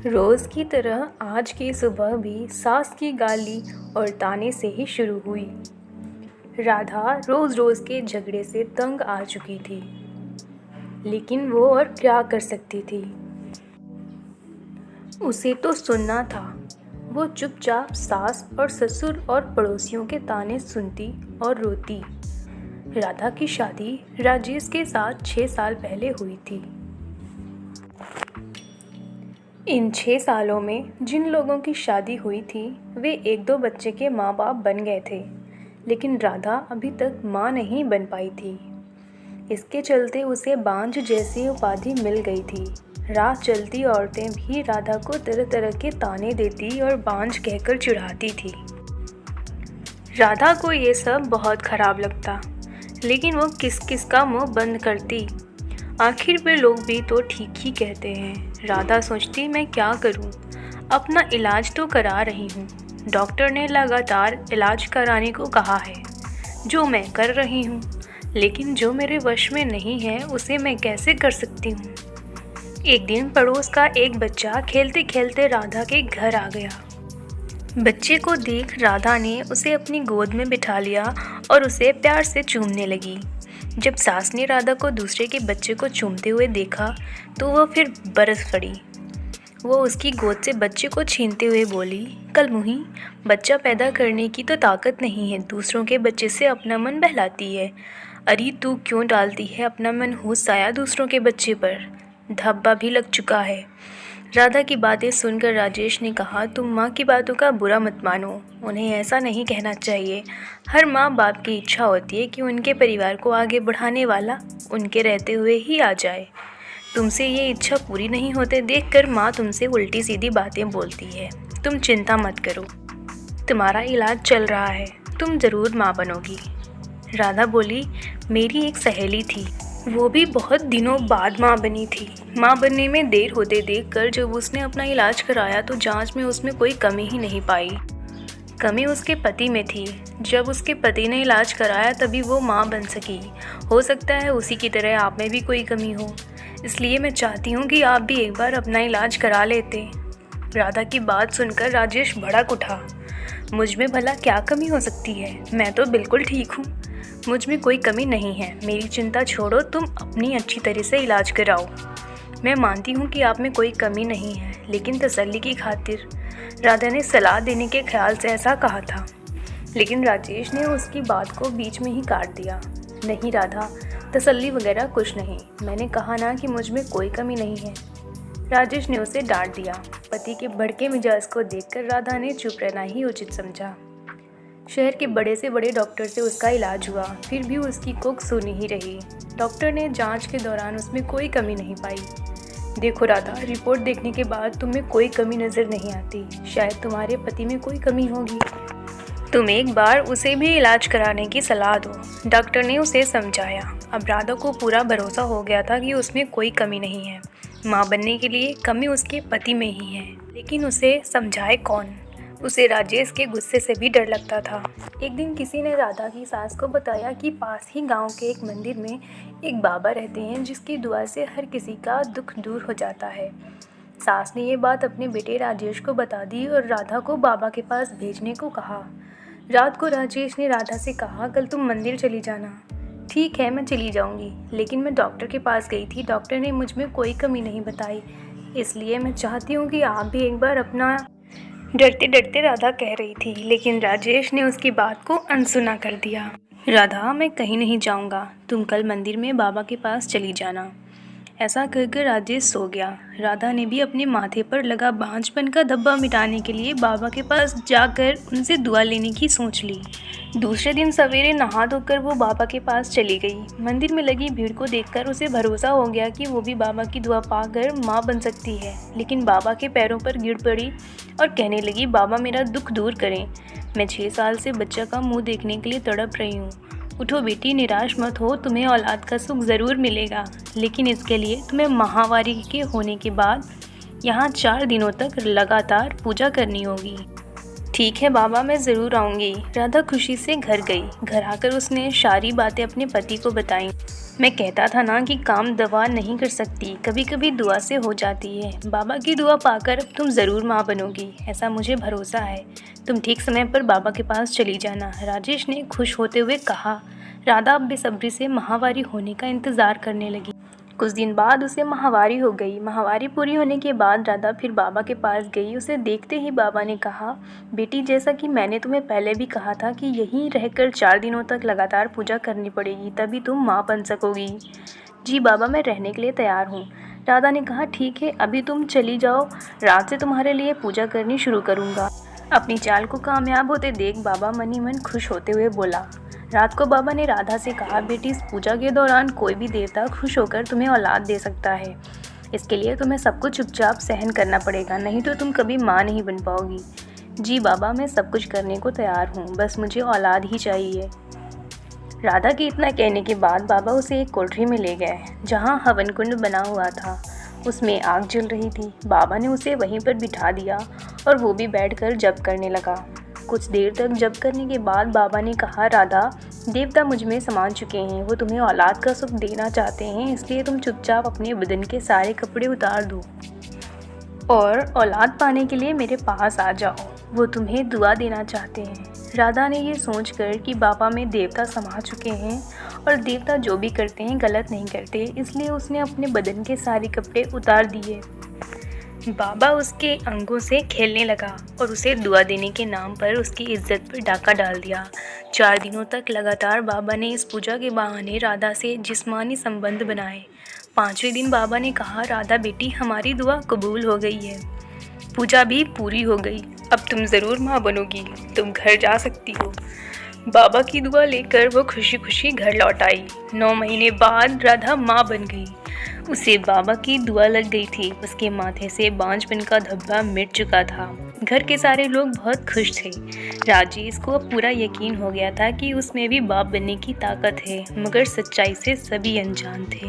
रोज़ की तरह आज की सुबह भी सास की गाली और ताने से ही शुरू हुई। राधा रोज़ के झगड़े से तंग आ चुकी थी, लेकिन वो और क्या कर सकती थी। उसे तो सुनना था। वो चुपचाप सास और ससुर और पड़ोसियों के ताने सुनती और रोती। राधा की शादी राजेश के साथ 6 साल पहले हुई थी। इन 6 सालों में जिन लोगों की शादी हुई थी वे 1-2 बच्चे के माँ बाप बन गए थे, लेकिन राधा अभी तक माँ नहीं बन पाई थी। इसके चलते उसे बांझ जैसी उपाधि मिल गई थी। राह चलती औरतें भी राधा को तरह तरह के ताने देती और बांझ कहकर चिढ़ाती थी। राधा को ये सब बहुत ख़राब लगता, लेकिन वो किस किस का मुँह बंद करती। आखिर वे लोग भी तो ठीक ही कहते हैं। राधा सोचती, मैं क्या करूं? अपना इलाज तो करा रही हूं। डॉक्टर ने लगातार इलाज कराने को कहा है, जो मैं कर रही हूं, लेकिन जो मेरे वश में नहीं है उसे मैं कैसे कर सकती हूं। एक दिन पड़ोस का एक बच्चा खेलते खेलते राधा के घर आ गया। बच्चे को देख राधा ने उसे अपनी गोद में बिठा लिया और उसे प्यार से चूमने लगी। जब सास ने राधा को दूसरे के बच्चे को चूमते हुए देखा तो वह फिर बरस पड़ी। वो उसकी गोद से बच्चे को छीनते हुए बोली, कलमुही, बच्चा पैदा करने की तो ताकत नहीं है, दूसरों के बच्चे से अपना मन बहलाती है। अरे तू क्यों डालती है अपना मन होश साया दूसरों के बच्चे पर? धब्बा भी लग चुका है। राधा की बातें सुनकर राजेश ने कहा, तुम माँ की बातों का बुरा मत मानो, उन्हें ऐसा नहीं कहना चाहिए। हर माँ बाप की इच्छा होती है कि उनके परिवार को आगे बढ़ाने वाला उनके रहते हुए ही आ जाए। तुमसे ये इच्छा पूरी नहीं होते देखकर माँ तुमसे उल्टी सीधी बातें बोलती है। तुम चिंता मत करो, तुम्हारा इलाज चल रहा है, तुम ज़रूर माँ बनोगी। राधा बोली, मेरी एक सहेली थी, वो भी बहुत दिनों बाद माँ बनी थी। माँ बनने में देर होते देखकर जब उसने अपना इलाज कराया तो जांच में उसमें कोई कमी ही नहीं पाई। कमी उसके पति में थी। जब उसके पति ने इलाज कराया तभी वो माँ बन सकी। हो सकता है उसी की तरह आप में भी कोई कमी हो, इसलिए मैं चाहती हूँ कि आप भी एक बार अपना इलाज करा लेते। राधा की बात सुनकर राजेश भड़क उठा। मुझ में भला क्या कमी हो सकती है? मैं तो बिल्कुल ठीक हूँ, मुझ में कोई कमी नहीं है। मेरी चिंता छोड़ो, तुम अपनी अच्छी तरह से इलाज कराओ। मैं मानती हूँ कि आप में कोई कमी नहीं है, लेकिन तसल्ली की खातिर राधा ने सलाह देने के ख्याल से ऐसा कहा था। लेकिन राजेश ने उसकी बात को बीच में ही काट दिया। नहीं राधा, तसल्ली वगैरह कुछ नहीं, मैंने कहा ना कि मुझ में कोई कमी नहीं है। राजेश ने उसे डांट दिया। पति के भड़के मिजाज को देखकर राधा ने चुप रहना ही उचित समझा। शहर के बड़े से बड़े डॉक्टर से उसका इलाज हुआ, फिर भी उसकी कुक सूनी ही रही। डॉक्टर ने जांच के दौरान उसमें कोई कमी नहीं पाई। देखो राधा, रिपोर्ट देखने के बाद तुम्हें कोई कमी नज़र नहीं आती। शायद तुम्हारे पति में कोई कमी होगी। तुम एक बार उसे भी इलाज कराने की सलाह दो, डॉक्टर ने उसे समझाया। अब राधा को पूरा भरोसा हो गया था कि उसमें कोई कमी नहीं है। माँ बनने के लिए कमी उसके पति में ही है, लेकिन उसे समझाए कौन? उसे राजेश के गुस्से से भी डर लगता था। एक दिन किसी ने राधा की सास को बताया कि पास ही गांव के एक मंदिर में एक बाबा रहते हैं जिसकी दुआ से हर किसी का दुख दूर हो जाता है। सास ने ये बात अपने बेटे राजेश को बता दी और राधा को बाबा के पास भेजने को कहा। रात को राजेश ने राधा से कहा, कल तुम मंदिर चली जाना। ठीक है, मैं चली जाऊंगी, लेकिन मैं डॉक्टर के पास गई थी, डॉक्टर ने मुझ में कोई कमी नहीं बताई, इसलिए मैं चाहती हूँ कि आप भी एक बार अपना। डरते डरते राधा कह रही थी, लेकिन राजेश ने उसकी बात को अनसुना कर दिया। राधा, मैं कहीं नहीं जाऊंगा, तुम कल मंदिर में बाबा के पास चली जाना। ऐसा कहकर राजेश सो गया। राधा ने भी अपने माथे पर लगा बांझपन का धब्बा मिटाने के लिए बाबा के पास जाकर उनसे दुआ लेने की सोच ली। दूसरे दिन सवेरे नहा धोकर वो बाबा के पास चली गई। मंदिर में लगी भीड़ को देखकर उसे भरोसा हो गया कि वो भी बाबा की दुआ पाकर माँ बन सकती है। लेकिन बाबा के पैरों पर गिर पड़ी और कहने लगी, बाबा मेरा दुख दूर करें, मैं 6 साल से बच्चा का मुँह देखने के लिए तड़प रही हूँ। उठो बेटी, निराश मत हो, तुम्हें औलाद का सुख ज़रूर मिलेगा, लेकिन इसके लिए तुम्हें माहवारी के होने के बाद यहाँ 4 दिनों तक लगातार पूजा करनी होगी। ठीक है बाबा, मैं ज़रूर आऊँगी। राधा खुशी से घर गई। घर आकर उसने सारी बातें अपने पति को बताईं। मैं कहता था ना कि काम दवा नहीं कर सकती, कभी कभी दुआ से हो जाती है। बाबा की दुआ पाकर अब तुम ज़रूर माँ बनोगी, ऐसा मुझे भरोसा है। तुम ठीक समय पर बाबा के पास चली जाना, राजेश ने खुश होते हुए कहा। राधा अब बेसब्री से माहवारी होने का इंतज़ार करने लगी। कुछ दिन बाद उसे माहवारी हो गई। माहवारी पूरी होने के बाद राधा फिर बाबा के पास गई। उसे देखते ही बाबा ने कहा, बेटी, जैसा कि मैंने तुम्हें पहले भी कहा था कि यहीं रहकर 4 दिनों तक लगातार पूजा करनी पड़ेगी, तभी तुम माँ बन सकोगी। जी बाबा, मैं रहने के लिए तैयार हूँ। राधा ने कहा, ठीक है, अभी तुम चली जाओ, रात से तुम्हारे लिए पूजा करनी शुरू करूँगा। अपनी चाल को कामयाब होते देख बाबा मन ही मन खुश होते हुए बोला। रात को बाबा ने राधा से कहा, बेटी, इस पूजा के दौरान कोई भी देवता खुश होकर तुम्हें औलाद दे सकता है। इसके लिए तुम्हें सब कुछ चुपचाप सहन करना पड़ेगा, नहीं तो तुम कभी माँ नहीं बन पाओगी। जी बाबा, मैं सब कुछ करने को तैयार हूँ, बस मुझे औलाद ही चाहिए। राधा के इतना कहने के बाद बाबा उसे एक कोठरी में ले गए, जहाँ हवन कुंड बना हुआ था। उसमें आग जल रही थी। बाबा ने उसे वहीं पर बिठा दिया और वो भी बैठकर जप करने लगा। कुछ देर तक जप करने के बाद बाबा ने कहा, राधा, देवता मुझ में समा चुके हैं, वो तुम्हें औलाद का सुख देना चाहते हैं, इसलिए तुम चुपचाप अपने बदन के सारे कपड़े उतार दो और औलाद पाने के लिए मेरे पास आ जाओ, वो तुम्हें दुआ देना चाहते हैं। राधा ने ये सोचकर कि बाबा में देवता समा चुके हैं और देवता जो भी करते हैं गलत नहीं करते, इसलिए उसने अपने बदन के सारे कपड़े उतार दिए। बाबा उसके अंगों से खेलने लगा और उसे दुआ देने के नाम पर उसकी इज्जत पर डाका डाल दिया। 4 दिनों तक लगातार बाबा ने इस पूजा के बहाने राधा से जिस्मानी संबंध बनाए। 5वें दिन बाबा ने कहा, राधा बेटी, हमारी दुआ कबूल हो गई है, पूजा भी पूरी हो गई, अब तुम ज़रूर माँ बनोगी, तुम घर जा सकती हो। बाबा की दुआ लेकर वो खुशी खुशी घर लौट आई। 9 महीने बाद राधा माँ बन गई। उसे बाबा की दुआ लग गई थी। उसके माथे से बांझपन का धब्बा मिट चुका था। घर के सारे लोग बहुत खुश थे। राजेश को अब पूरा यकीन हो गया था कि उसमें भी बाप बनने की ताकत है, मगर सच्चाई से सभी अनजान थे।